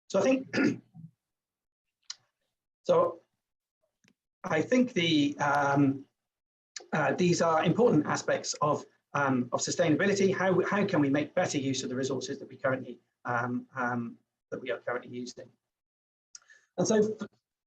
So I think these are important aspects of sustainability. How can we make better use of the resources that we currently using? And so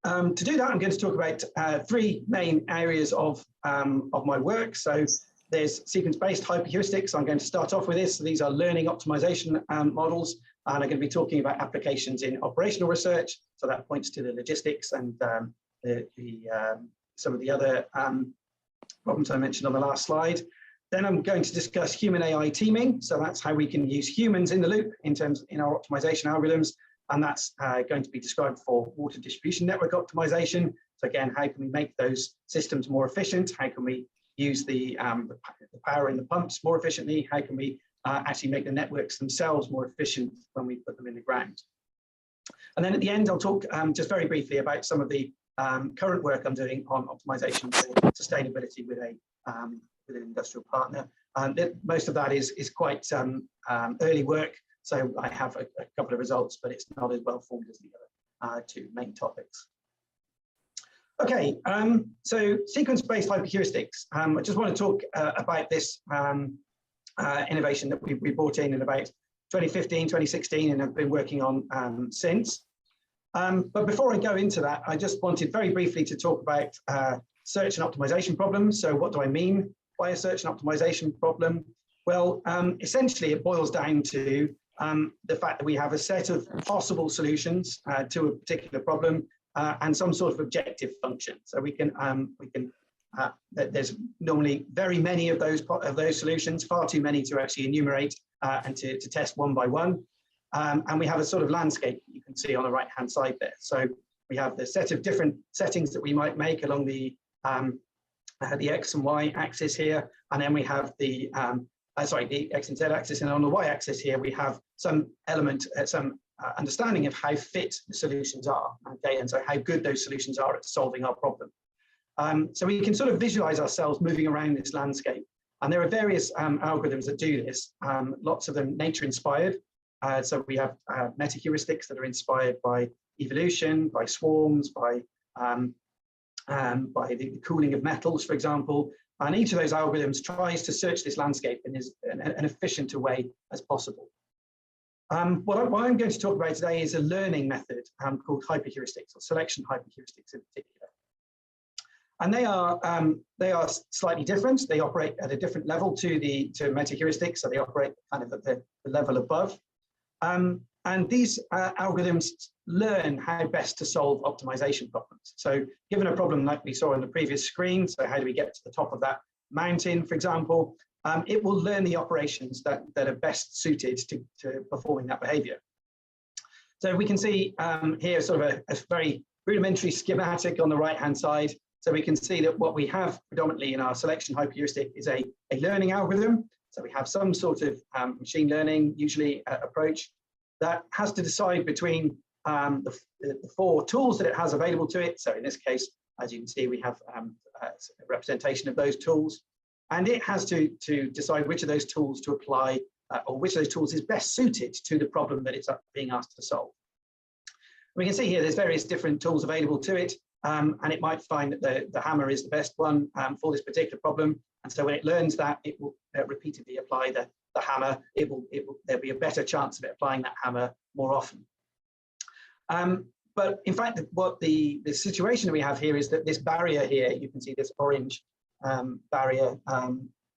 to do that, I'm going to talk about three main areas of my work. So there's sequence-based hyper-heuristics. I'm going to start off with this. So these are learning optimization models, and I'm going to be talking about applications in operational research. So that points to the logistics and some of the other problems I mentioned on the last slide. Then I'm going to discuss human AI teaming. So that's how we can use humans in the loop in our optimization algorithms. And that's going to be described for water distribution network optimization. So again, how can we make those systems more efficient? How can we use the power in the pumps more efficiently? How can we actually make the networks themselves more efficient when we put them in the ground? And then at the end, I'll talk just very briefly about some of the current work I'm doing on optimization for sustainability with an industrial partner. Most of that is quite early work. So I have a couple of results, but it's not as well formed as the other two main topics. Okay, so sequence-based hyperheuristics. I just want to talk about this innovation that we brought in about 2015, 2016, and have been working on since. But before I go into that, I just wanted very briefly to talk about search and optimization problems. So what do I mean by a search and optimization problem? Well, essentially it boils down to the fact that we have a set of possible solutions to a particular problem and some sort of objective function. So there's normally very many of those solutions, far too many to actually enumerate and to test one by one. And we have a sort of landscape you can see on the right-hand side there. So we have the set of different settings that we might make along the X and Y axis here, and then we have the X and Z axis, and on the Y axis here we have some element, some understanding of how fit the solutions are, okay, and so how good those solutions are at solving our problem. So we can sort of visualize ourselves moving around this landscape, and there are various algorithms that do this, lots of them nature-inspired. So we have metaheuristics that are inspired by evolution, by swarms, by the cooling of metals, for example. And each of those algorithms tries to search this landscape in as an efficient a way as possible. What I'm going to talk about today is a learning method called hyperheuristics, or selection hyperheuristics in particular. And they are slightly different. They operate at a different level to metaheuristics, so they operate kind of at the level above. And these algorithms learn how best to solve optimization problems. So given a problem like we saw on the previous screen, so how do we get to the top of that mountain, for example, it will learn the operations that are best suited to performing that behavior. So we can see here sort of a very rudimentary schematic on the right-hand side. So we can see that what we have predominantly in our selection hyperheuristic is a learning algorithm. So we have some sort of machine learning, usually approach, that has to decide between the four tools that it has available to it. So in this case, as you can see, we have a representation of those tools, and it has to decide which of those tools to apply, or which of those tools is best suited to the problem that it's being asked to solve. We can see here there's various different tools available to it, and it might find that the hammer is the best one for this particular problem. And so when it learns that, it will repeatedly apply the hammer. There'll be a better chance of it applying that hammer more often. But in fact, what the situation that we have here is that this barrier here, you can see this orange barrier,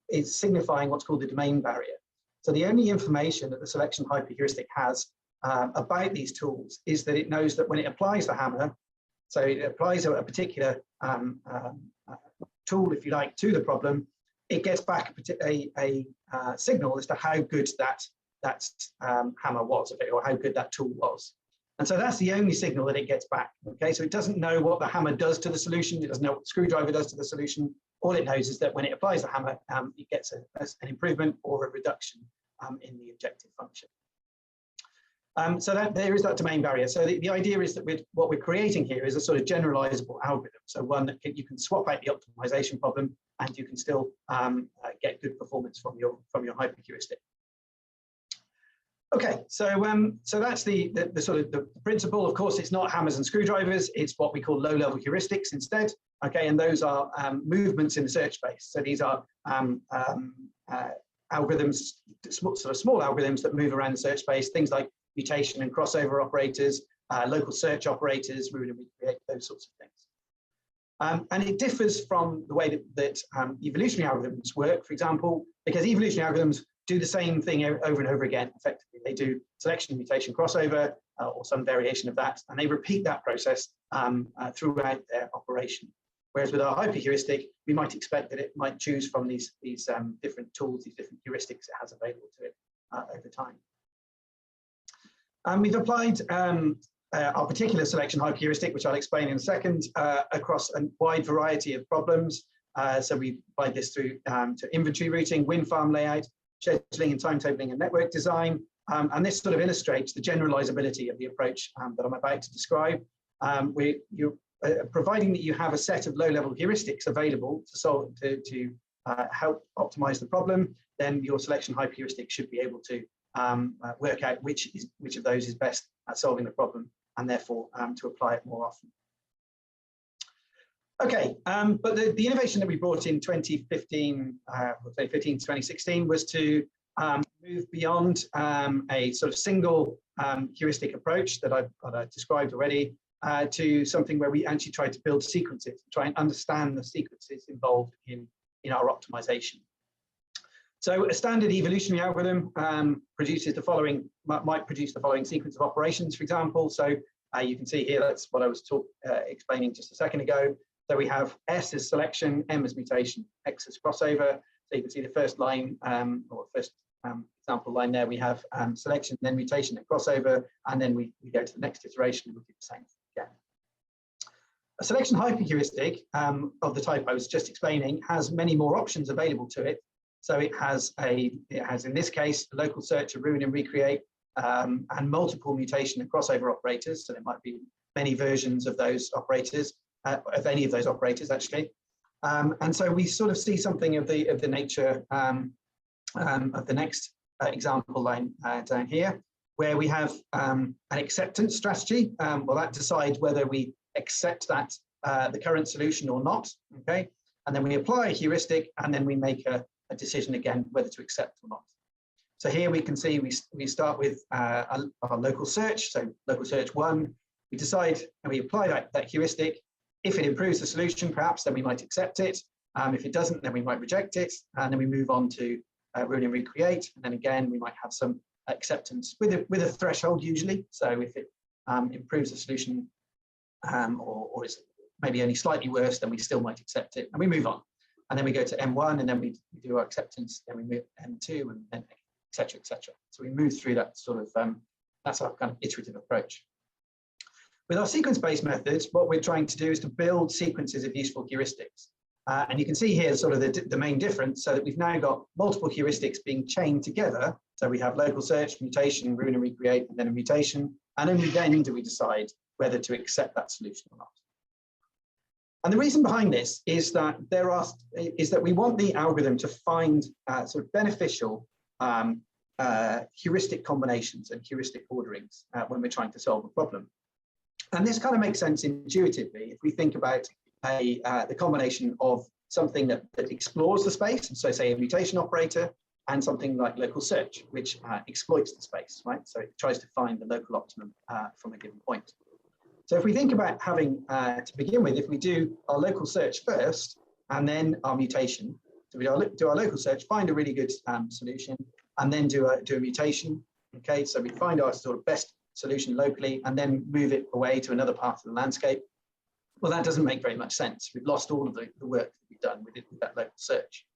is signifying what's called the domain barrier. So the only information that the selection hyperheuristic has about these tools is that it knows that when it applies the hammer, so it applies a particular tool, if you like, to the problem, it gets back a signal as to how good that hammer was, or how good that tool was. And so that's the only signal that it gets back. Okay, so it doesn't know what the hammer does to the solution. It doesn't know what the screwdriver does to the solution. All it knows is that when it applies the hammer, it gets an improvement or a reduction in the objective function. So there is that domain barrier. So the idea is that what we're creating here is a sort of generalizable algorithm. So one that you can swap out the optimization problem, and you can still get good performance from your hyperheuristic. Okay, so that's the sort of the principle. Of course, it's not hammers and screwdrivers. It's what we call low-level heuristics instead. Okay, and those are movements in the search space. So these are algorithms, sort of small algorithms that move around the search space. Things like mutation and crossover operators, local search operators, we recreate those sorts of things. And it differs from the way that evolutionary algorithms work, for example, because evolutionary algorithms do the same thing over and over again, effectively. They do selection, mutation, crossover, or some variation of that, and they repeat that process throughout their operation. Whereas with our hyperheuristic, we might expect that it might choose from these different tools, these different heuristics it has available to it over time. We've applied our particular selection hyperheuristic, which I'll explain in a second, across a wide variety of problems. So we applied this through to inventory routing, wind farm layout, scheduling and timetabling and network design. And this sort of illustrates the generalizability of the approach that I'm about to describe. Providing that you have a set of low-level heuristics available to solve to help optimize the problem, then your selection hyperheuristic should be able to work out which of those is best at solving the problem, and therefore to apply it more often. Okay, but the innovation that we brought in 2015 to 2016 was to move beyond a sort of single heuristic approach that I described already to something where we actually try to build sequences, try and understand the sequences involved in our optimization. So a standard evolutionary algorithm produces the following, might produce the following sequence of operations, for example. So you can see here, that's what I was explaining just a second ago. So we have S as selection, M as mutation, X as crossover. So you can see the first line, or first example line there, we have selection, then mutation, then crossover, and then we go to the next iteration and we do the same again. A selection hyperheuristic of the type I was just explaining has many more options available to it. So it has in this case a local search, a ruin and recreate, and multiple mutation and crossover operators. So there might be many versions of those operators, of any of those operators actually. And so we sort of see something of the nature of the next example line down here, where we have an acceptance strategy. Well, that decides whether we accept that the current solution or not. Okay, and then we apply a heuristic, and then we make a decision again whether to accept or not. So here we can see we start with our local search. So local search 1, we decide and we apply that heuristic. If it improves the solution, perhaps, then we might accept it. If it doesn't, then we might reject it, and then we move on to ruin and recreate, and then again we might have some acceptance with a threshold usually. So if it improves the solution or is maybe only slightly worse, then we still might accept it, and we move on. And then we go to M1, and then we do our acceptance, then we move M2, and then et cetera, et cetera. So we move through that sort of, that's our kind of iterative approach. With our sequence-based methods, what we're trying to do is to build sequences of useful heuristics. And you can see here sort of the main difference, so that we've now got multiple heuristics being chained together. So we have local search, mutation, ruin and recreate, and then a mutation. And only then do we decide whether to accept that solution or not. And the reason behind this is that we want the algorithm to find sort of beneficial heuristic combinations and heuristic orderings when we're trying to solve a problem. And this kind of makes sense intuitively if we think about the combination of something that explores the space, and so say a mutation operator, and something like local search, which exploits the space, right? So it tries to find the local optimum from a given point. So if we think about having, to begin with, if we do our local search first, and then our mutation, so we do our local search, find a really good solution, and then do a mutation, okay? So we find our sort of best solution locally, and then move it away to another part of the landscape. Well, that doesn't make very much sense. We've lost all of the work that we've done with that local search.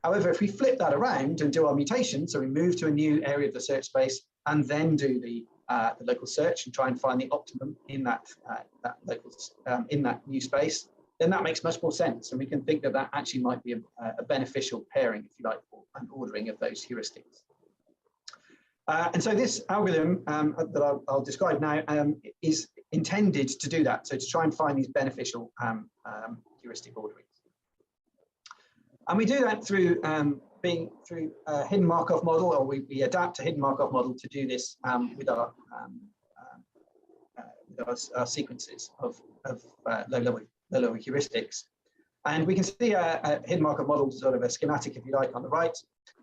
However, if we flip that around and do our mutation, so we move to a new area of the search space, and then do the local search and try and find the optimum in that in that new space, then that makes much more sense. And we can think that actually might be a beneficial pairing, if you like, or an ordering of those heuristics. And so this algorithm that I'll describe now is intended to do that, so to try and find these beneficial heuristic orderings. And we do that through being through a hidden Markov model, or we adapt a hidden Markov model to do this with our sequences of low-level heuristics. And we can see a hidden Markov model, sort of a schematic, if you like, on the right.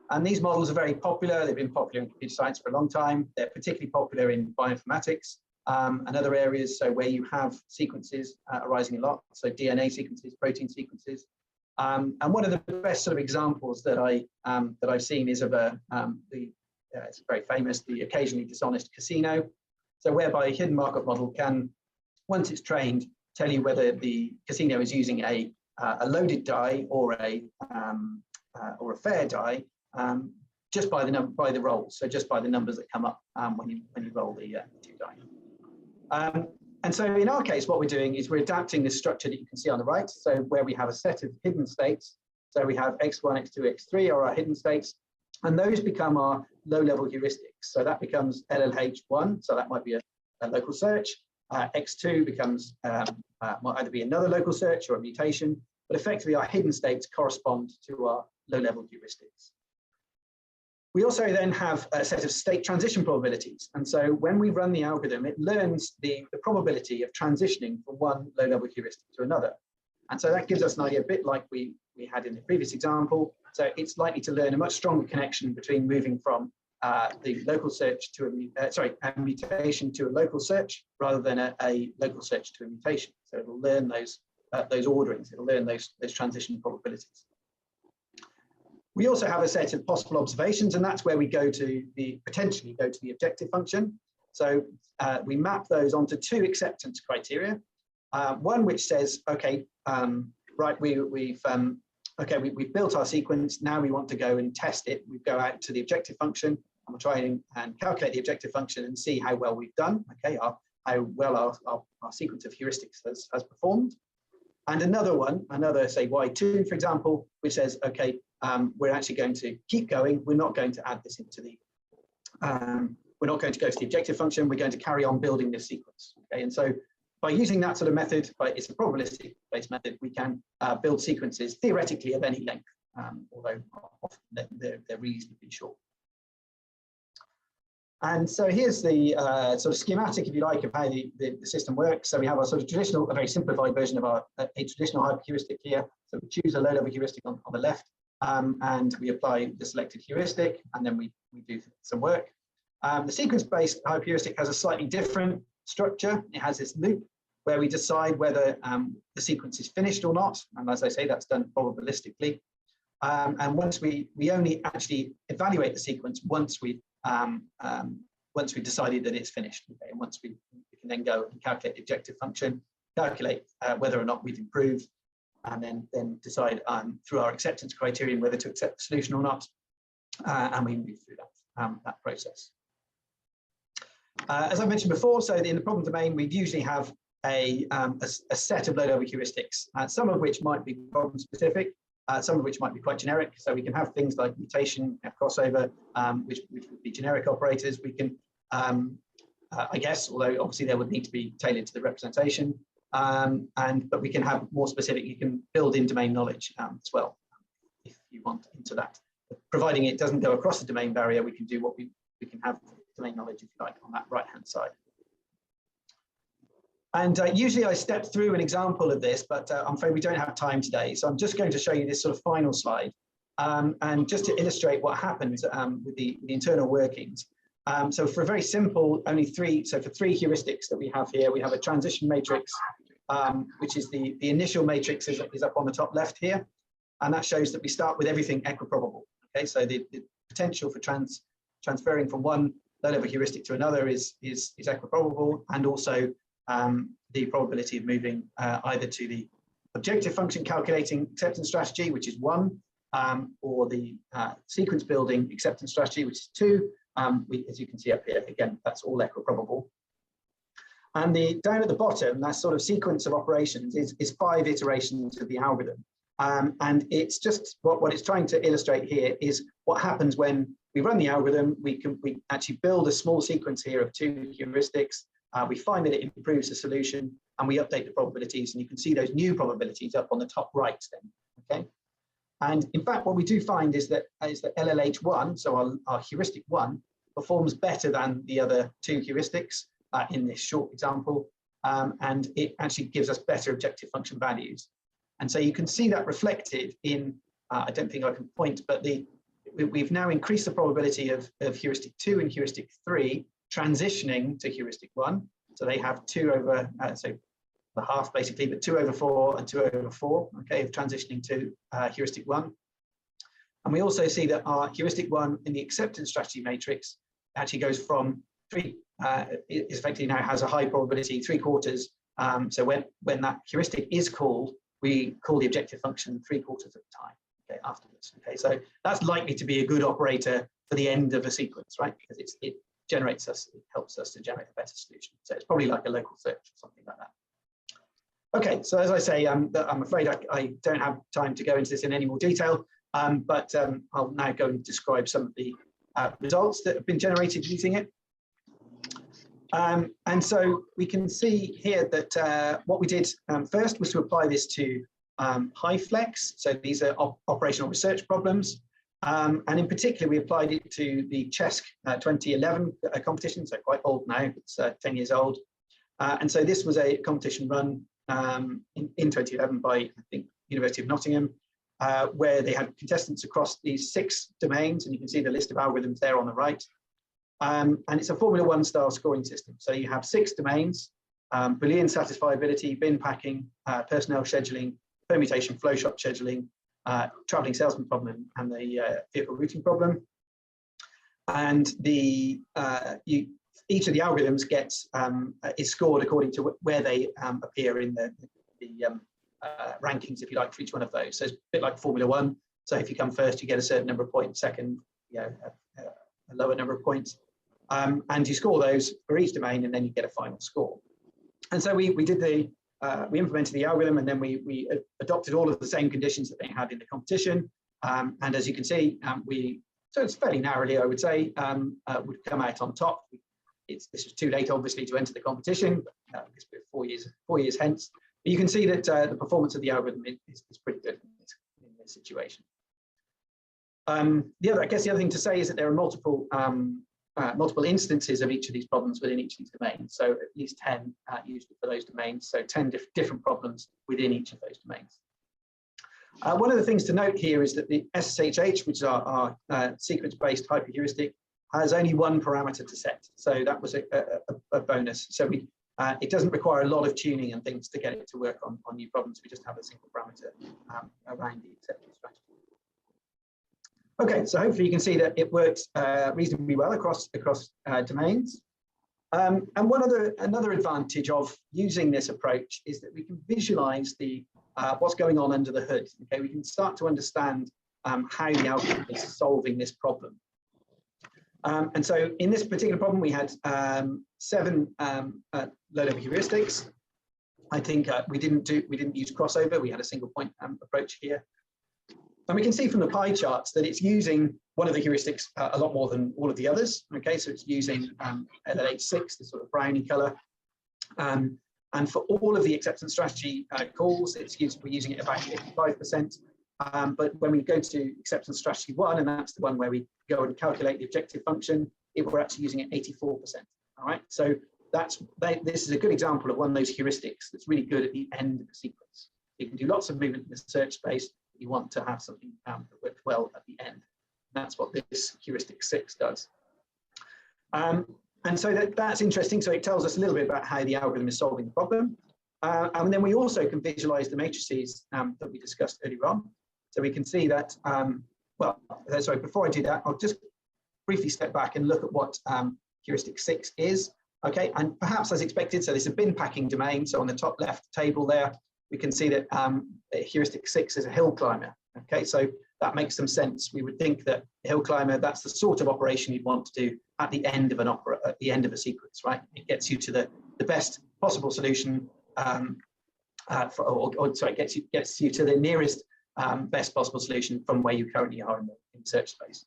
And these models are very popular. They've been popular in computer science for a long time. They're particularly popular in bioinformatics and other areas, so where you have sequences arising a lot, so DNA sequences, protein sequences. And one of the best sort of examples that I've seen is of it's very famous, the occasionally dishonest casino. So whereby a hidden Markov model can, once it's trained, tell you whether the casino is using a loaded die or a fair die, just by the rolls, so just by the numbers that come up when you roll the two die. And so in our case, what we're doing is we're adapting this structure that you can see on the right. So where we have a set of hidden states, so we have x1, x2, x3 are our hidden states, and those become our low-level heuristics. So that becomes LLH1, so that might be a local search. X2 becomes might either be another local search or a mutation, but effectively our hidden states correspond to our low-level heuristics. We also then have a set of state transition probabilities. And so when we run the algorithm, it learns the probability of transitioning from one low-level heuristic to another. And so that gives us an idea, a bit like we had in the previous example. So it's likely to learn a much stronger connection between moving from the local search to a mutation to a local search rather than a local search to a mutation. So it'll learn those orderings, it'll learn those transition probabilities. We also have a set of possible observations, and that's where we potentially go to the objective function. So we map those onto two acceptance criteria. One which says, okay, right, we've built our sequence. Now we want to go and test it. We go out to the objective function, and we'll try and calculate the objective function and see how well we've done. Okay, how well our sequence of heuristics has performed. And another say Y2, for example, which says, okay, we're actually going to keep going. We're not going to add this into the, we're not going to go to the objective function. We're going to carry on building this sequence. Okay, and so by using that sort of method, it's a probabilistic-based method, we can build sequences theoretically of any length, although often they're reasonably short. And so here's the sort of schematic, if you like, of how the system works. So we have a sort of traditional, a very simplified version of a traditional hyperheuristic here. So we choose a low-level heuristic on the left, and we apply the selected heuristic, and then we do some work. The sequence-based hyperheuristic has a slightly different structure. It has this loop where we decide whether the sequence is finished or not. And as I say, that's done probabilistically. And once we only actually evaluate the sequence once we've decided that it's finished. Okay? And once we can then go and calculate the objective function, calculate whether or not we've improved, and then decide through our acceptance criterion whether to accept the solution or not, and we move through that process. As I mentioned before, so in the problem domain, we usually have a set of low-level heuristics, some of which might be problem specific, some of which might be quite generic. So we can have things like mutation, crossover, which would be generic operators. We can, I guess, although obviously they would need to be tailored to the representation, but we can have more specific. You can build in domain knowledge as well, if you want into that. Providing it doesn't go across the domain barrier, we can do what we can have domain knowledge, if you like, on that right-hand side. And usually I step through an example of this, but I'm afraid we don't have time today. So I'm just going to show you this sort of final slide, and just to illustrate what happens with the internal workings. So for a very simple, for three heuristics that we have here, we have a transition matrix, which is the initial matrix is up on the top left here. And that shows that we start with everything equiprobable. Okay, so the potential for transferring from one low-level heuristic to another is equiprobable, and also the probability of moving either to the objective function calculating acceptance strategy, which is 1, or the sequence building acceptance strategy, which is 2. As you can see up here, again, that's all equiprobable. And down at the bottom, that sort of sequence of operations is 5 iterations of the algorithm. And it's just what it's trying to illustrate here is what happens when we run the algorithm. We actually build a small sequence here of 2 heuristics. We find that it improves the solution, and we update the probabilities, and you can see those new probabilities up on the top right then, okay? And in fact, what we do find is that LLH1, so our heuristic 1, performs better than the other 2 heuristics in this short example, and it actually gives us better objective function values. And so you can see that reflected in, I don't think I can point, but we've now increased the probability of heuristic 2 and heuristic 3 transitioning to heuristic 1. So they have 2 over, so the half basically, but 2 over 4 and 2 over 4, okay, of transitioning to heuristic 1. And we also see that our heuristic 1 in the acceptance strategy matrix actually goes from 3, it effectively now has a high probability, 3/4. So when that heuristic is called, we call the objective function 3/4 of the time, okay, afterwards. Okay, so that's likely to be a good operator for the end of a sequence, right? Because it helps us to generate a better solution. So it's probably like a local search or something like that. Okay, so as I say, I'm afraid I don't have time to go into this in any more detail, but I'll now go and describe some of the results that have been generated using it. And so we can see here that what we did first was to apply this to Hyflex. So these are operational research problems. And in particular, we applied it to the CHESC 2011 competition, so quite old now, it's 10 years old. And so this was a competition run in 2011 by, I think, University of Nottingham, where they had contestants across these 6 domains, and you can see the list of algorithms there on the right. And it's a Formula 1 style scoring system. So you have 6 domains: Boolean satisfiability, bin packing, personnel scheduling, permutation flowshot scheduling, traveling salesman problem, and the vehicle routing problem. And each of the algorithms gets is scored according to where they appear in the rankings, if you like, for each one of those. So it's a bit like Formula 1. So if you come first, you get a certain number of points. Second, a lower number of points. And you score those for each domain, and then you get a final score. And so we implemented the algorithm, and then we adopted all of the same conditions that they had in the competition. And as you can see, so it's fairly narrowly, I would say, would come out on top. This was too late, obviously, to enter the competition, because we're 4 years hence. But you can see that the performance of the algorithm is pretty good in this situation. I guess the other thing to say is that there are multiple instances of each of these problems within each of these domains. So at least 10 usually for those domains. So 10 different problems within each of those domains. One of the things to note here is that the SSHH, which is our sequence-based hyperheuristic, has only 1 parameter to set. So that was a bonus. So it doesn't require a lot of tuning and things to get it to work on new problems. We just have a single parameter around the acceptance strategy. Okay, so hopefully you can see that it works reasonably well across domains. And another advantage of using this approach is that we can visualize what's going on under the hood. Okay, we can start to understand how the algorithm is solving this problem. And so in this particular problem, we had 7 low-level heuristics. I think we didn't use crossover. We had a single point approach here. And we can see from the pie charts that it's using one of the heuristics a lot more than all of the others. Okay, so it's using LLH6, the sort of browny color. And for all of the acceptance strategy calls, we're using it about 55%. But when we go to acceptance strategy 1, and that's the one where we go and calculate the objective function, we're actually using it 84%. All right, so this is a good example of one of those heuristics that's really good at the end of the sequence. You can do lots of movement in the search space. You want to have something that works well at the end. And that's what this heuristic 6 does. And so that's interesting. So it tells us a little bit about how the algorithm is solving the problem. And then we also can visualize the matrices that we discussed earlier on. So we can see that, before I do that, I'll just briefly step back and look at what heuristic 6 is. Okay, and perhaps as expected, so this is a bin packing domain. So on the top left table there, we can see that heuristic 6 is a hill climber. Okay, so that makes some sense. We would think that a hill climber, that's the sort of operation you'd want to do at the end of a sequence, right? It gets you to the best possible solution, gets you to the nearest best possible solution from where you currently are in search space.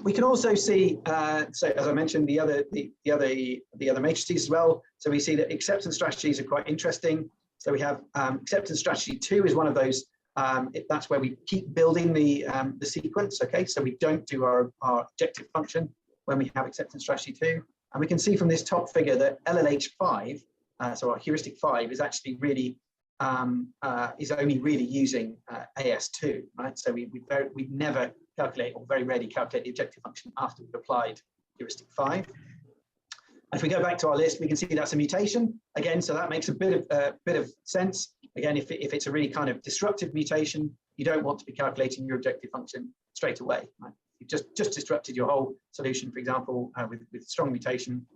We can also see, so as I mentioned, the other matrices as well. So we see that acceptance strategies are quite interesting. So we have acceptance strategy 2 is one of those That's where we keep building the sequence. Okay, so we don't do our objective function when we have acceptance strategy 2. And we can see from this top figure that LLH5, so our heuristic 5, is actually really is only really using AS2, right? So we never calculate, or very rarely calculate, the objective function after we've applied heuristic 5. If we go back to our list, we can see that's a mutation again. So that makes a bit of sense. Again, if it's a really kind of disruptive mutation, you don't want to be calculating your objective function straight away. Right? You've just disrupted your whole solution, for example, with strong mutation.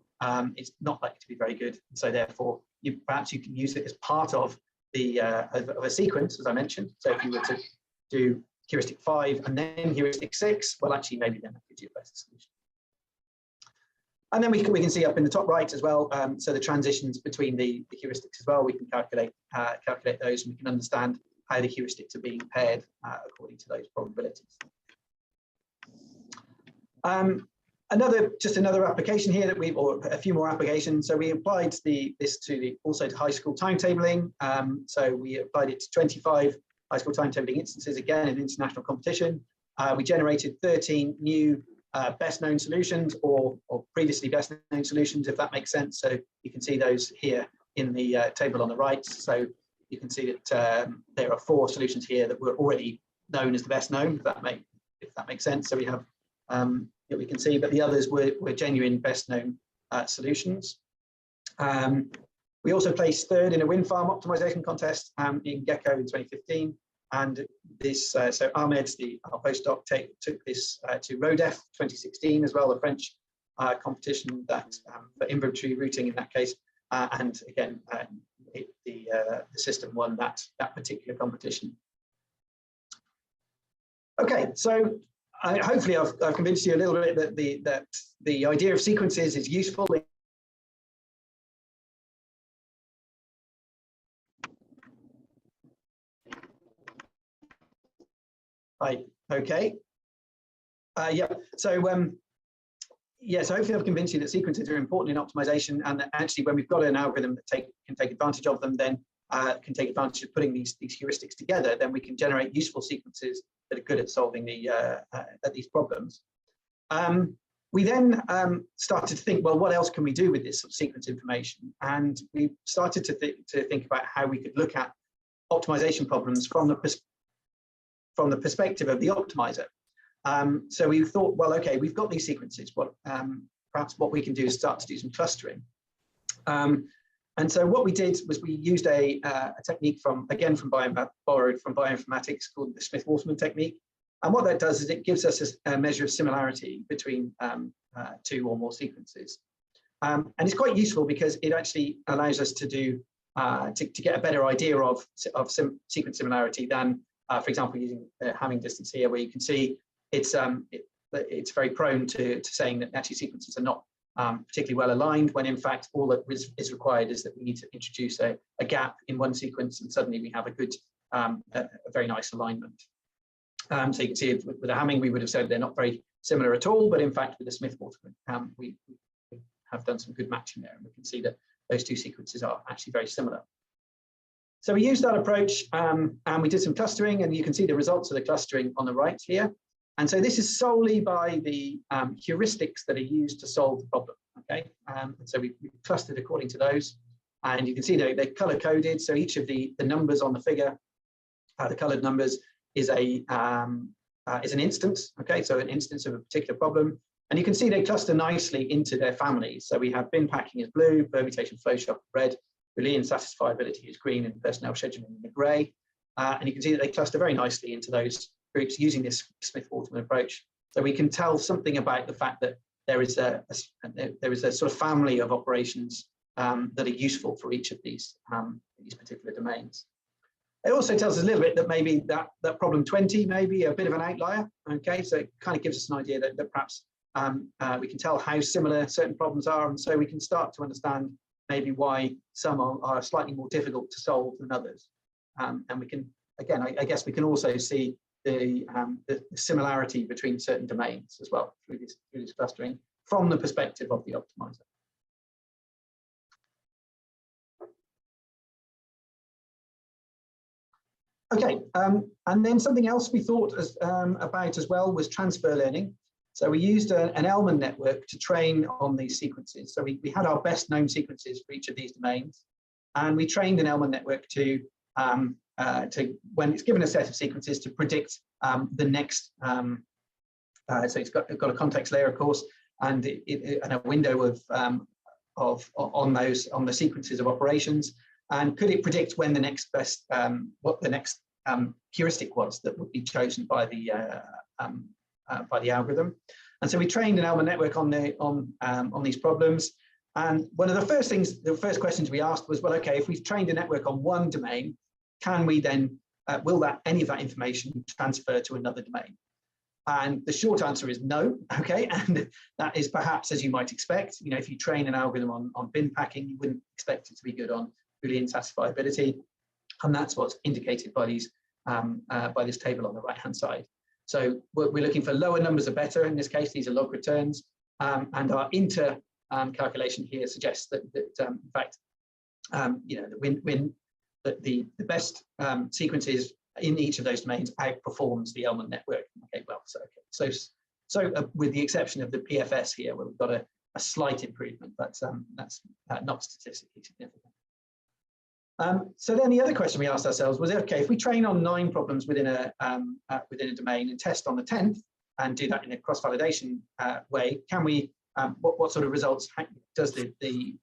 It's not likely to be very good. So therefore, perhaps you can use it as part of the of a sequence, as I mentioned. So if you were to do heuristic 5 and then heuristic 6, well, actually, maybe then that gives you a better solution. And then we can see up in the top right as well, so the transitions between the heuristics as well, we can calculate those, and we can understand how the heuristics are being paired according to those probabilities. Just another application here that or a few more applications. So we applied this also to high school timetabling. So we applied it to 25 high school timetabling instances, again, in international competition. We generated 13 new best known solutions or previously best known solutions, if that makes sense. So you can see those here in the table on the right. So you can see that there are 4 solutions here that were already known as the best known, if that makes sense. So we have we can see, but the others were genuine best known solutions. We also placed 3rd in a wind farm optimization contest in Gecko in 2015. And this, so Ahmed, our postdoc, took this to RODEF 2016 as well, a French competition that for inventory routing in that case. And again, the system won that particular competition. Okay, so hopefully I've convinced you a little bit that the idea of sequences is useful. Right. Okay. Yeah. So yes, hopefully I've convinced you that sequences are important in optimization, and that actually, when we've got an algorithm that can take advantage of them, then can take advantage of putting these heuristics together, then we can generate useful sequences that are good at solving these problems. We then started to think, well, what else can we do with this sort of sequence information? And we started to think about how we could look at optimization problems from the perspective of the optimizer. So we thought, well, okay, we've got these sequences. Perhaps what we can do is start to do some clustering. And so what we did was we used a technique borrowed from bioinformatics called the Smith-Waterman technique. And what that does is it gives us a measure of similarity between 2 or more sequences. And it's quite useful because it actually allows us to do to get a better idea of sequence similarity than, for example, using the Hamming distance here, where you can see it's very prone to saying that actually sequences are not particularly well aligned, when in fact all that is required is that we need to introduce a gap in one sequence, and suddenly we have a very nice alignment. So you can see with the Hamming, we would have said they're not very similar at all, but in fact with the Smith-Waterman, we have done some good matching there, and we can see that those 2 sequences are actually very similar. So we used that approach, and we did some clustering, and you can see the results of the clustering on the right here. And so this is solely by the heuristics that are used to solve the problem. Okay, and so we clustered according to those, and you can see they're color coded. So each of the numbers on the figure, the colored numbers, is an instance. Okay, so an instance of a particular problem, and you can see they cluster nicely into their families. So we have bin packing as blue, permutation flow shop red, Boolean satisfiability is green, and personnel scheduling in the gray. And you can see that they cluster very nicely into those groups using this Smith-Waterman approach. So we can tell something about the fact that there is a sort of family of operations that are useful for each of these particular domains. It also tells us a little bit that maybe that problem 20 may be a bit of an outlier. Okay, so it kind of gives us an idea that perhaps we can tell how similar certain problems are, and so we can start to understand maybe why some are slightly more difficult to solve than others. And we can, again, I guess we can also see the similarity between certain domains as well through this clustering from the perspective of the optimizer. Okay, and then something else we thought about as well was transfer learning. So we used an Elman network to train on these sequences. So we had our best known sequences for each of these domains, and we trained an Elman network to when it's given a set of sequences, to predict the next. So it's got a context layer, of course, and a window of on the sequences of operations. And could it predict when the next best, what the next heuristic was that would be chosen by the algorithm? And so we trained an Elman network on these problems. And one of the first questions we asked was, well, okay, if we've trained a network on one domain, can we then will any of that information transfer to another domain? And the short answer is no. Okay, and that is perhaps as you might expect. You know, if you train an algorithm on bin packing, you wouldn't expect it to be good on Boolean satisfiability, and that's what's indicated by these by this table on the right-hand side. So we're looking for lower numbers are better. In this case, these are log returns, and our inter calculation here suggests that in fact, you know, that the best sequences in each of those domains outperforms the Elman network. Okay, well, so with the exception of the PFS here, where we've got a slight improvement, but that's not statistically significant. So then the other question we asked ourselves was, okay, if we train on 9 problems within a domain and test on the 10th and do that in a cross-validation way, can we, what sort of results does the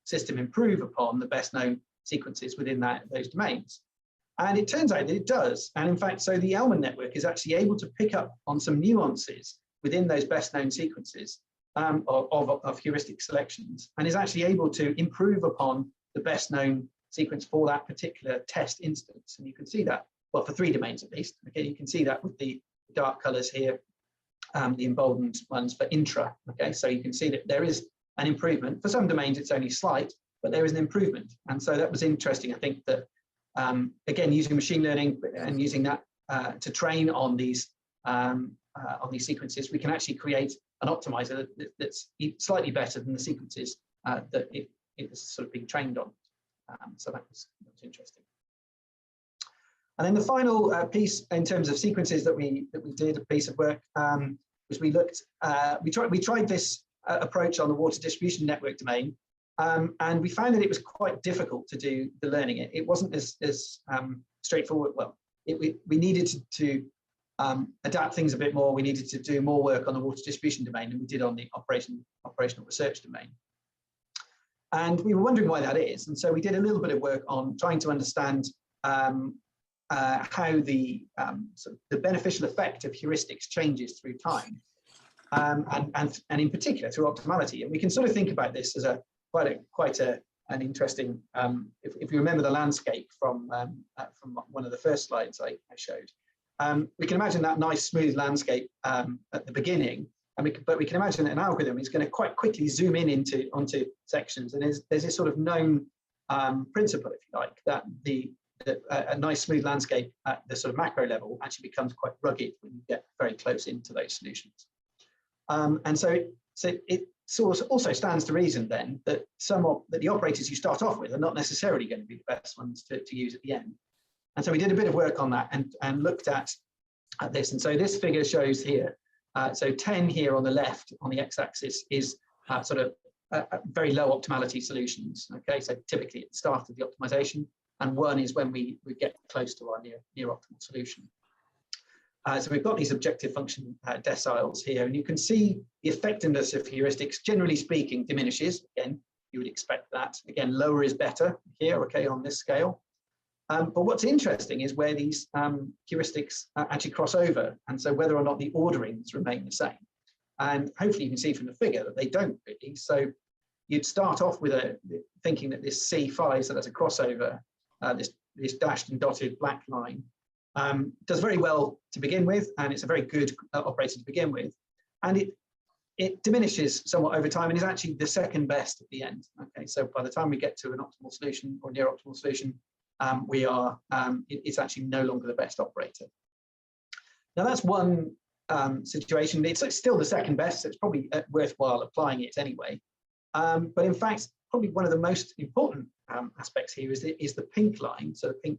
system improve upon the best known sequences within those domains? And it turns out that it does. And in fact, so the Elman network is actually able to pick up on some nuances within those best known sequences of heuristic selections, and is actually able to improve upon the best known sequence for that particular test instance. And you can see that, well, for 3 domains at least. Okay, you can see that with the dark colors here, the emboldened ones for intra. Okay, so you can see that there is an improvement. For some domains, it's only slight, but there is an improvement. And so that was interesting. I think that, again, using machine learning and using that to train on these sequences, we can actually create an optimizer that's slightly better than the sequences that it was sort of being trained on. So that was interesting. And then the final piece in terms of sequences that we did, a piece of work, was we looked, we tried this approach on the water distribution network domain, and we found that it was quite difficult to do the learning. It wasn't as straightforward. Well, we needed to adapt things a bit more. We needed to do more work on the water distribution domain than we did on the operational research domain. And we were wondering why that is. And so we did a little bit of work on trying to understand how the beneficial effect of heuristics changes through time, and in particular through optimality. And we can sort of think about this as quite an interesting, if you remember the landscape from one of the first slides I showed, we can imagine that nice smooth landscape at the beginning. But we can imagine that an algorithm is going to quite quickly zoom in onto sections, and there's this sort of known principle, if you like, that a nice smooth landscape at the sort of macro level actually becomes quite rugged when you get very close into those solutions. And so it also stands to reason then that that the operators you start off with are not necessarily going to be the best ones to use at the end. And so we did a bit of work on that and looked at this. And so this figure shows here. So 10 here on the left on the x-axis is sort of very low optimality solutions. Okay, so typically at the start of the optimization, and 1 is when we get close to our near optimal solution. So we've got these objective function deciles here, and you can see the effectiveness of heuristics, generally speaking, diminishes. Again, you would expect that. Again, lower is better here, okay, on this scale. But what's interesting is where these heuristics actually cross over, and so whether or not the orderings remain the same. And hopefully you can see from the figure that they don't really. So you'd start off with thinking that this C5, so that's a crossover, this dashed and dotted black line, does very well to begin with, and it's a very good operator to begin with. And it diminishes somewhat over time and is actually the second best at the end. Okay, so by the time we get to an optimal solution or near optimal solution, it's actually no longer the best operator. Now that's one situation. It's still the second best, so it's probably worthwhile applying it anyway. But in fact, probably one of the most important aspects here is the pink line, so the pink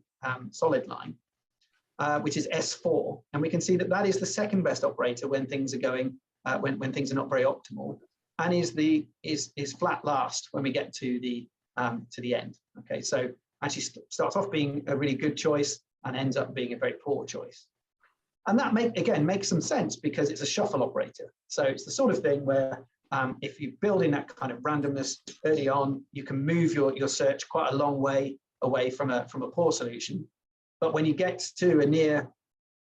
solid line, which is S4. And we can see that that is the second best operator when things are going, when things are not very optimal, and is flat last when we get to the end. Okay, so actually starts off being a really good choice and ends up being a very poor choice. And that makes some sense because it's a shuffle operator. So it's the sort of thing where if you build in that kind of randomness early on, you can move your search quite a long way away from a poor solution. But when you get to a near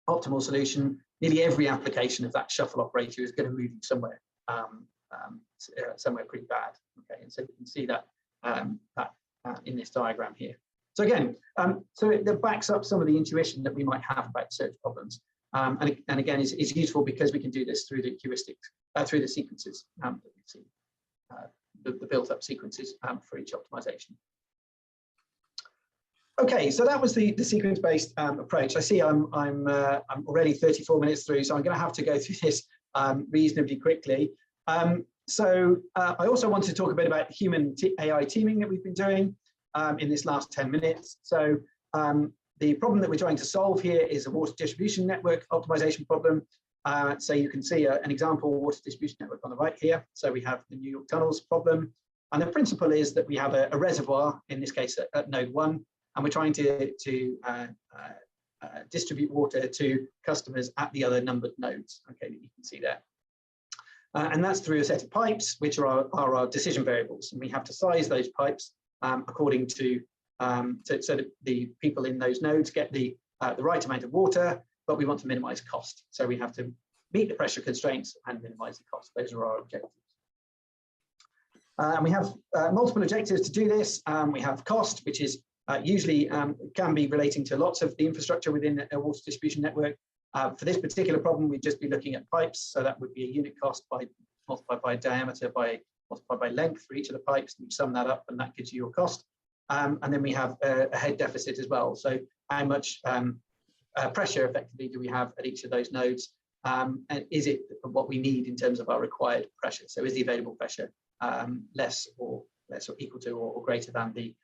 optimal solution, nearly every application of that shuffle operator is going to move you somewhere somewhere pretty bad. Okay, and so you can see that in this diagram here. So again, so it backs up some of the intuition that we might have about search problems. And again, it's useful because we can do this through the heuristics, through the sequences that we see, the built-up sequences for each optimization. Okay, so that was the sequence-based approach. I see I'm already 34 minutes through, so I'm going to have to go through this reasonably quickly. So I also want to talk a bit about human AI teaming that we've been doing in this last 10 minutes. So the problem that we're trying to solve here is a water distribution network optimization problem. So you can see an example water distribution network on the right here. So we have the New York tunnels problem. And the principle is that we have a reservoir, in this case at node 1, and we're trying to distribute water to customers at the other numbered nodes, okay, that you can see there. And that's through a set of pipes, which are our decision variables. And we have to size those pipes according to, so that the people in those nodes get the right amount of water, but we want to minimize cost. So we have to meet the pressure constraints and minimize the cost. Those are our objectives. And we have multiple objectives to do this. We have cost, which is usually can be relating to lots of the infrastructure within a water distribution network. For this particular problem, we'd just be looking at pipes. So that would be a unit cost multiplied by diameter multiplied by length for each of the pipes. And you sum that up and that gives you your cost. And then we have a head deficit as well. So how much pressure effectively do we have at each of those nodes? And is it what we need in terms of our required pressure? So is the available pressure less or equal to or greater than the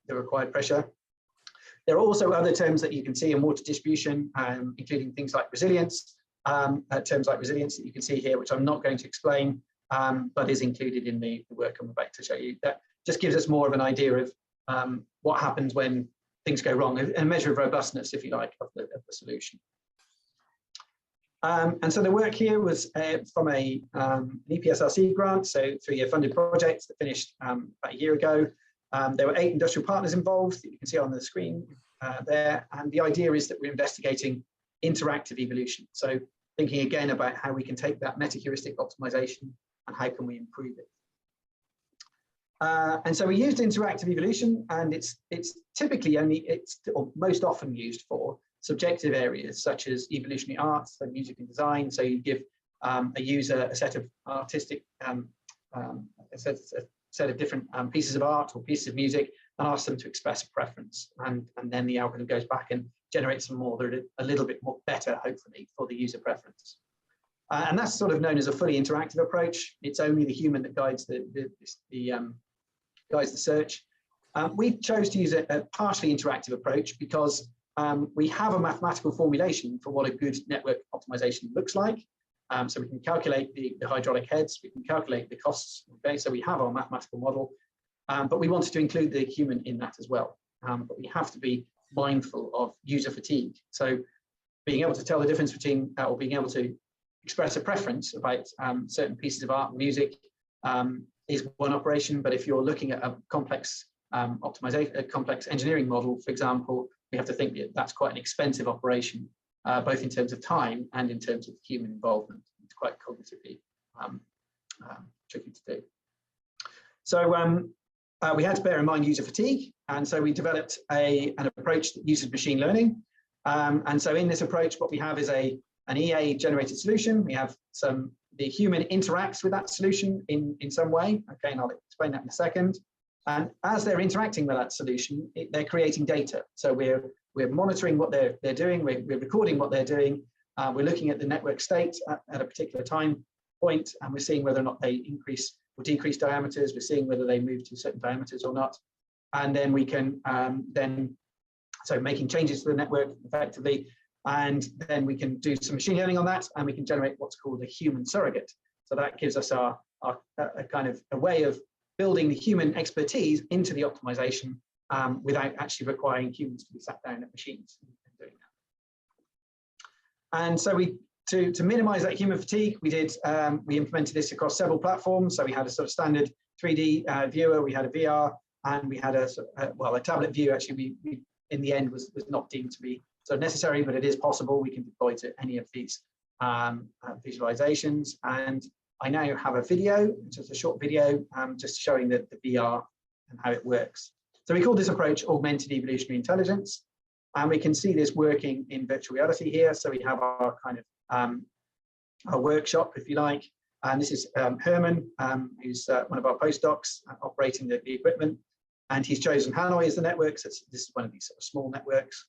required pressure? There are also other terms that you can see in water distribution, including things like resilience, terms like resilience that you can see here, which I'm not going to explain, but is included in the work I'm about to show you. That just gives us more of an idea of what happens when things go wrong, a measure of robustness, if you like, of the solution. And so the work here was from an EPSRC grant, so 3-year funded project that finished about a year ago. There were 8 industrial partners involved that you can see on the screen there. And the idea is that we're investigating interactive evolution. So thinking again about how we can take that metaheuristic optimization and how can we improve it. And so we used interactive evolution, and it's typically or most often used for subjective areas such as evolutionary arts, so music and design. So you give a user a set of artistic, a set of different pieces of art or pieces of music and ask them to express a preference. And then the algorithm goes back and generates some more that are a little bit more better, hopefully, for the user preference. And that's sort of known as a fully interactive approach. It's only the human that guides the search. We chose to use a partially interactive approach because we have a mathematical formulation for what a good network optimization looks like. So we can calculate the hydraulic heads, we can calculate the costs, okay? So we have our mathematical model, but we wanted to include the human in that as well. But we have to be mindful of user fatigue. So being able to tell the difference between, or being able to express a preference about certain pieces of art and music is one operation, but if you're looking at a complex optimization, a complex engineering model, for example, we have to think that that's quite an expensive operation, both in terms of time and in terms of human involvement. It's quite cognitively tricky to do. So we had to bear in mind user fatigue, and so we developed an approach that uses machine learning. And so in this approach, what we have is an EA-generated solution. We have the human interacts with that solution in some way, okay, and I'll explain that in a second. And as they're interacting with that solution, they're creating data. So we're monitoring what they're doing, we're recording what they're doing, we're looking at the network state at a particular time point, and we're seeing whether or not they increase or decrease diameters, we're seeing whether they move to certain diameters or not. And then we can then So making changes to the network effectively, and then we can do some machine learning on that, and we can generate what's called a human surrogate. So that gives us a kind of a way of building the human expertise into the optimization without actually requiring humans to be sat down at machines and doing that. And so to minimize that human fatigue, we implemented this across several platforms. So we had a sort of standard 3D viewer, we had a VR, and we had a tablet view. Actually, we in the end was not deemed to be so necessary, but it is possible. We can deploy to any of these visualizations. And I now have a video, just a short video, just showing the VR and how it works. So we call this approach augmented evolutionary intelligence. And we can see this working in virtual reality here. So we have our kind of our workshop, if you like. And this is Herman, who's one of our postdocs operating the equipment. And he's chosen Hanoi as the network. So this is one of these sort of small networks,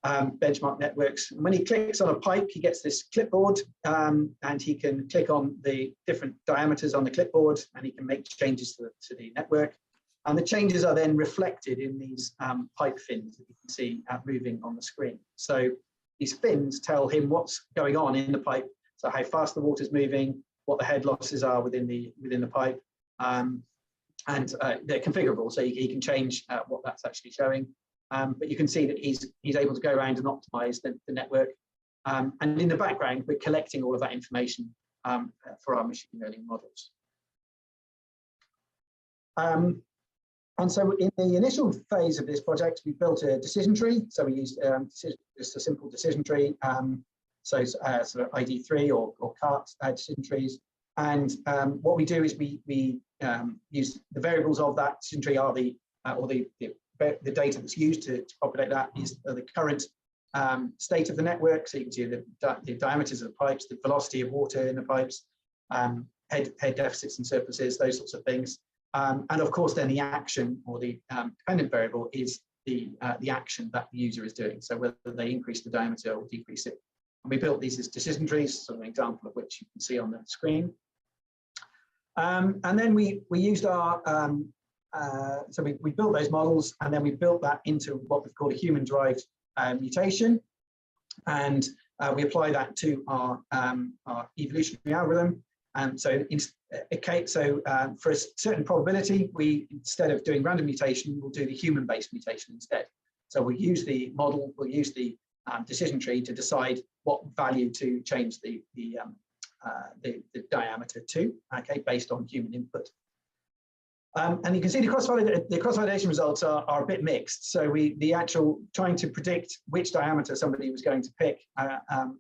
benchmark networks. And when he clicks on a pipe, he gets this clipboard, and he can click on the different diameters on the clipboard, and he can make changes to the network. And the changes are then reflected in these pipe fins that you can see moving on the screen. So these fins tell him what's going on in the pipe, so how fast the water's moving, what the head losses are within the pipe, and they're configurable, so he can change what that's actually showing. But you can see that he's able to go around and optimize the network. And in the background, we're collecting all of that information for our machine learning models. And so in the initial phase of this project, we built a decision tree. So we used just a simple decision tree. So sort of ID3 or CART decision trees. And what we do is we use the variables of that decision tree are the data that's used to populate that is the current state of the network. So you can see the diameters of the pipes, the velocity of water in the pipes, head deficits and surpluses, those sorts of things. And of course, then the action or the dependent variable is the action that the user is doing. So whether they increase the diameter or decrease it. And we built these as decision trees, sort of an example of which you can see on the screen. And then we used our, so we built those models, and then we built that into what we've called a human-derived mutation. And we apply that to our evolutionary algorithm. And so, for a certain probability, instead of doing random mutation, we'll do the human-based mutation instead. So we'll use the model, we'll use the decision tree to decide what value to change the diameter to, okay, based on human input. And you can see the cross-validation results are a bit mixed. So the actual trying to predict which diameter somebody was going to pick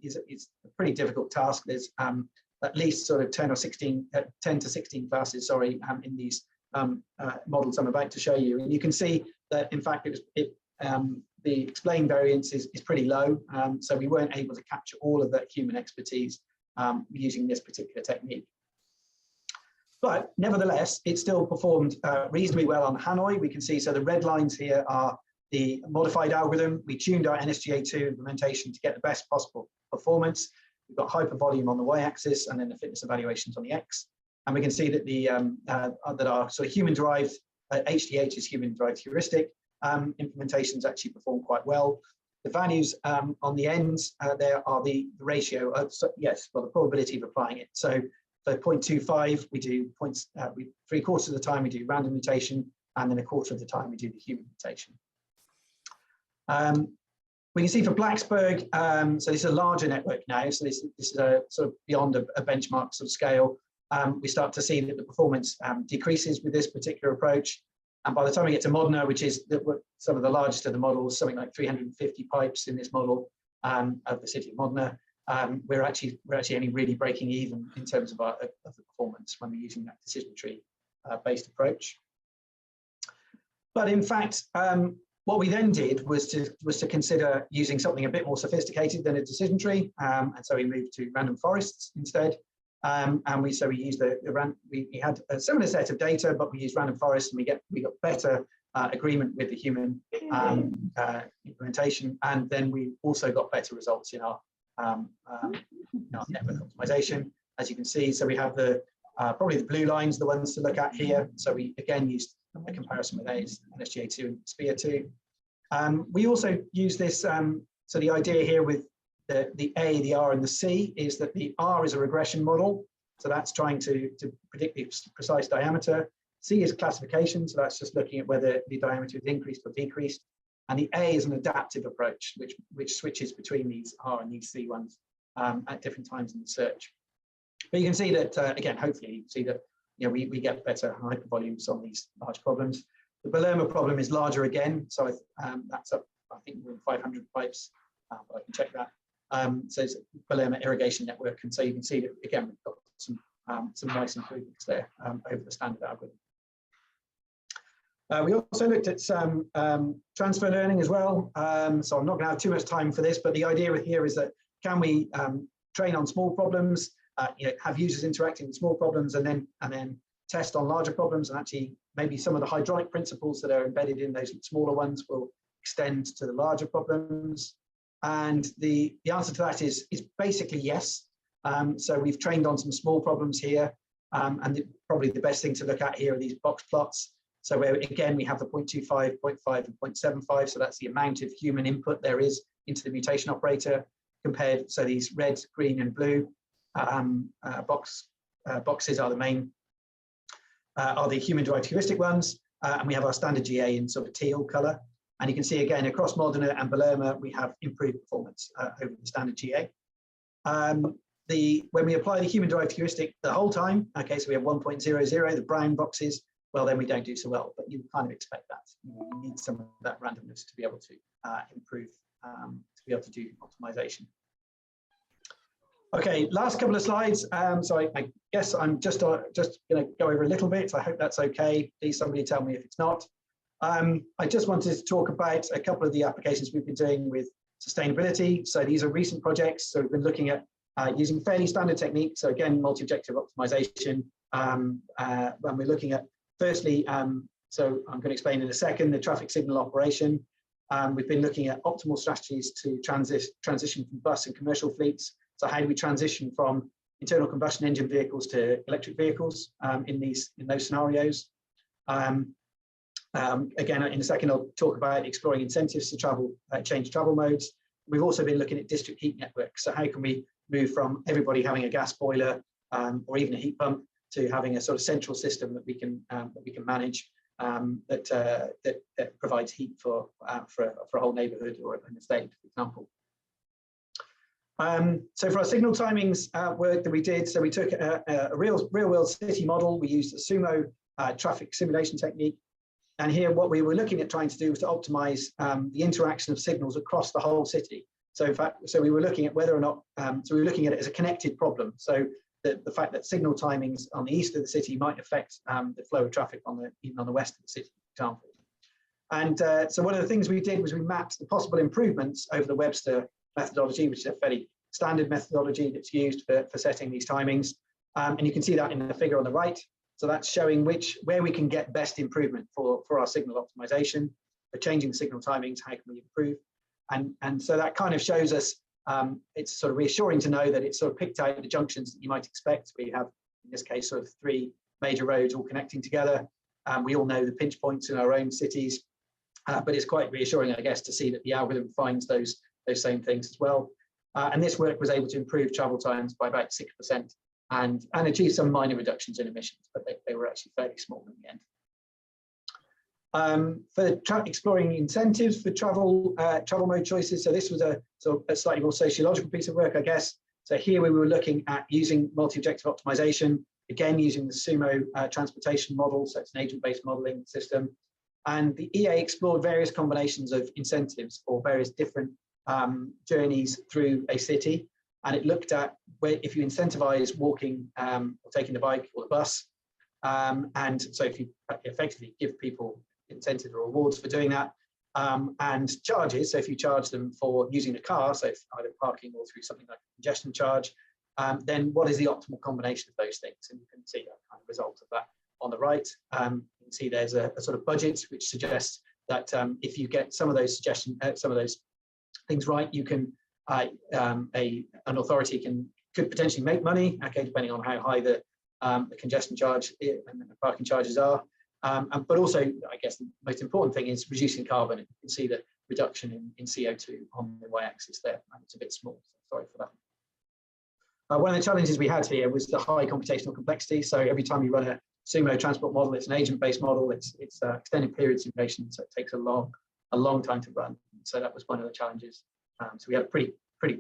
is a pretty difficult task. There's at least sort of 10 to 16 classes, sorry, in these models I'm about to show you. And you can see that, in fact, the explained variance is pretty low. So we weren't able to capture all of that human expertise using this particular technique. But nevertheless, it still performed reasonably well on Hanoi. We can see, so the red lines here are the modified algorithm. We tuned our NSGA2 implementation to get the best possible performance. We've got hyper volume on the y-axis and then the fitness evaluations on the x. And we can see that that our sort of human-derived, HDH is human-derived heuristic, implementations actually perform quite well. The values on the ends, there are the ratio of, the probability of applying it. So for 0.25, we do three-quarters of the time we do random mutation, and then a quarter of the time we do the human mutation. We can see for Blacksburg, so this is a larger network now, so this is a sort of beyond a benchmark sort of scale. We start to see that the performance decreases with this particular approach. And by the time we get to Modena, which is some of the largest of the models, something like 350 pipes in this model of the city of Modena, we're actually only really breaking even in terms of the performance when we're using that decision tree based approach. But in fact, what we then did was to consider using something a bit more sophisticated than a decision tree, and so we moved to random forests instead. And we used we had a similar set of data, but we used random forests, and we got better agreement with the human implementation, and then we also got better results in our network optimization, as you can see. So we have probably the blue lines, the ones to look at here. So we again used a comparison with NSGA2 and SPIA2. We also use this, so the idea here with the A, the R, and the C is that the R is a regression model. So that's trying to predict the precise diameter. C is classification, so that's just looking at whether the diameter is increased or decreased. And the A is an adaptive approach, which switches between these R and these C ones at different times in the search. But you can see that, again, hopefully you can see that we get better hypervolumes on these large problems. The Palermo problem is larger again, so that's up, I think, more than 500 pipes, but I can check that. So it's a Palermo irrigation network, and so you can see that, again, we've got some nice improvements there over the standard algorithm. We also looked at some transfer learning as well. So I'm not going to have too much time for this, but the idea here is that can we train on small problems, have users interacting with small problems, and then test on larger problems, and actually maybe some of the hydraulic principles that are embedded in those smaller ones will extend to the larger problems. And the answer to that is basically yes. So we've trained on some small problems here, and probably the best thing to look at here are these box plots. So where, again, we have the 0.25, 0.5, and 0.75. So that's the amount of human input there is into the mutation operator compared. So these red, green, and blue boxes are the main, are the human-derived heuristic ones. And we have our standard GA in sort of teal color. And you can see, again, across Modena and Palermo, we have improved performance over the standard GA. When we apply the human-derived heuristic the whole time, okay, so we have 1.00, the brown boxes, well, then we don't do so well, but you kind of expect that. You need some of that randomness to be able to improve, to be able to do optimization. Okay, last couple of slides. So I guess I'm just going to go over a little bit. I hope that's okay. Please, somebody tell me if it's not. I just wanted to talk about a couple of the applications we've been doing with sustainability. So these are recent projects. So we've been looking at using fairly standard techniques. So again, multi-objective optimization. When we're looking at, firstly, so I'm going to explain in a second, the traffic signal operation. We've been looking at optimal strategies to transition from bus and commercial fleets. So how do we transition from internal combustion engine vehicles to electric vehicles in those scenarios? Again, in a second, I'll talk about exploring incentives to change travel modes. We've also been looking at district heat networks. So how can we move from everybody having a gas boiler or even a heat pump to having a sort of central system that we can manage that provides heat for a whole neighborhood or an estate, for example. So for our signal timings work that we did, so we took a real world city model. We used a Sumo traffic simulation technique. And here what we were looking at trying to do was to optimize the interaction of signals across the whole city. So in fact, so we were looking at whether or not, so we were looking at it as a connected problem. So the fact that signal timings on the east of the city might affect the flow of traffic even on the west of the city, for example. And so one of the things we did was we mapped the possible improvements over the Webster methodology, which is a fairly standard methodology that's used for setting these timings. And you can see that in the figure on the right. So that's showing where we can get best improvement for our signal optimization, for changing the signal timings, how can we improve? And so that kind of shows us, it's sort of reassuring to know that it's sort of picked out the junctions that you might expect. We have, in this case, sort of 3 major roads all connecting together. We all know the pinch points in our own cities, but it's quite reassuring, I guess, to see that the algorithm finds those same things as well. And this work was able to improve travel times by about 6% and achieve some minor reductions in emissions, but they were actually fairly small in the end. For exploring incentives for travel mode choices, so this was a slightly more sociological piece of work, I guess. So here we were looking at using multi-objective optimization, again using the Sumo transportation model, so it's an agent-based modeling system. And the EA explored various combinations of incentives for various different journeys through a city. And it looked at where if you incentivize walking or taking the bike or the bus, and so if you effectively give people incentives or rewards for doing that, and charges, so if you charge them for using the car, so if either parking or through something like a congestion charge, then what is the optimal combination of those things? And you can see that kind of result of that on the right. You can see there's a sort of budget which suggests that if you get some of those things right, you can an authority could potentially make money, okay, depending on how high the congestion charge and the parking charges are. But also, I guess the most important thing is reducing carbon. You can see that reduction in CO2 on the y-axis there, and it's a bit small, so sorry for that. One of the challenges we had here was the high computational complexity. So every time you run a sumo transport model, it's an agent-based model, it's extended period simulation, so it takes a long time to run. So that was one of the challenges. So we had a pretty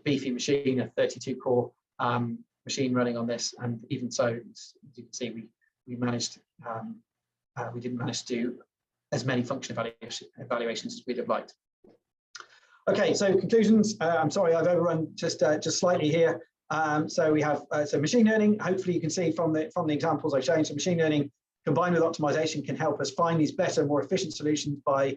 beefy machine, a 32-core machine running on this, and even so, as you can see, we managed we didn't manage to do as many function evaluations as we'd have liked. Okay, so conclusions. I'm sorry, I've overrun just slightly here. So we have so machine learning. Hopefully, you can see from the examples I've shown. So machine learning combined with optimization can help us find these better, more efficient solutions by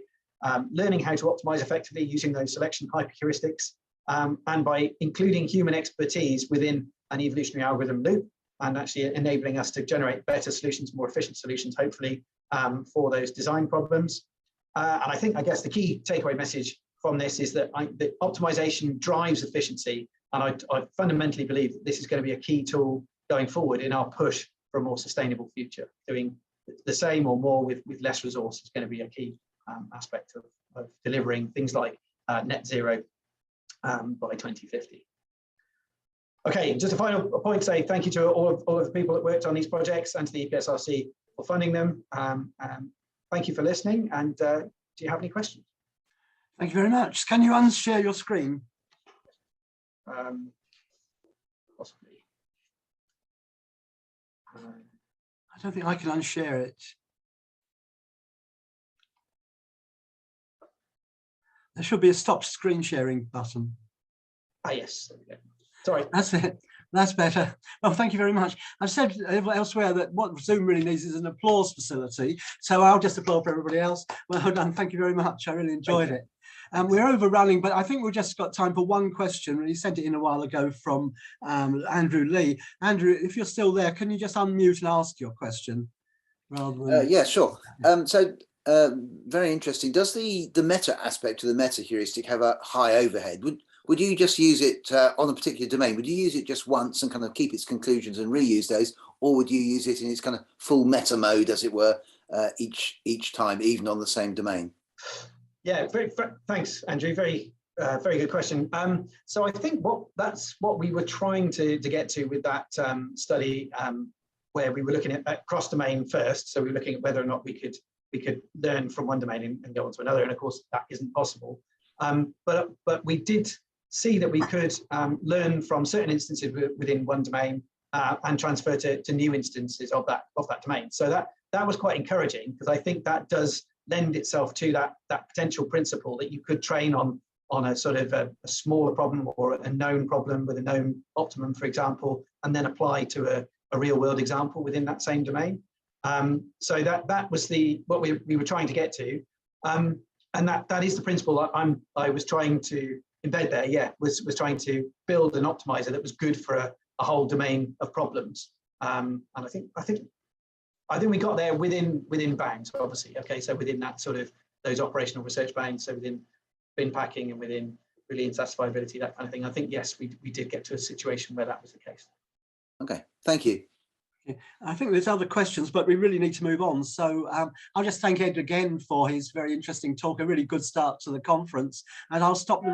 learning how to optimize effectively using those selection hyper-heuristics, and by including human expertise within an evolutionary algorithm loop, and actually enabling us to generate better solutions, more efficient solutions, hopefully, for those design problems. And I guess the key takeaway message from this is that the optimization drives efficiency, and I fundamentally believe that this is going to be a key tool going forward in our push for a more sustainable future. Doing the same or more with less resource is going to be a key aspect of delivering things like net zero by 2050. Okay, just a final point to say thank you to all of the people that worked on these projects and to the EPSRC for funding them. Thank you for listening, and do you have any questions? Thank you very much. Can you unshare your screen? Possibly. I don't think I can unshare it. There should be a stop screen sharing button. Ah, yes. Okay. Sorry. That's it. That's better. Well, thank you very much. I've said elsewhere that what Zoom really needs is an applause facility. So I'll just applaud for everybody else. Well done. Thank you very much. I really enjoyed it. We're overrunning, but I think we've just got time for one question. He sent it in a while ago from Andrew Lee. Andrew, if you're still there, can you just unmute and ask your question? Rather than... Yeah, sure. Very interesting. Does the meta aspect of the meta-heuristic have a high overhead? Would you just use it on a particular domain? Would you use it just once and kind of keep its conclusions and reuse those, or would you use it in its kind of full meta mode, as it were, each time, even on the same domain? Yeah, thanks, Andrew. Very good question. So I think that's what we were trying to get to with that study, where we were looking at cross domain first. So we were looking at whether or not we could learn from one domain and go on to another, and of course that isn't possible. But we did see that we could learn from certain instances within one domain and transfer to new instances of that domain. So that was quite encouraging, because I think that does lend itself to that potential principle that you could train on a sort of a smaller problem or a known problem with a known optimum, for example, and then apply to a real world example within that same domain. So that was what we were trying to get to, and that is the principle I was trying to embed there. Yeah, was trying to build an optimizer that was good for a whole domain of problems. And I think we got there within bounds, obviously. Okay, so within that sort of those operational research bounds, so within bin packing and within Boolean satisfiability, that kind of thing. I think yes, we did get to a situation where that was the case. Okay, thank you. I think there's other questions, but we really need to move on. So I'll just thank Ed again for his very interesting talk, a really good start to the conference, and I'll stop the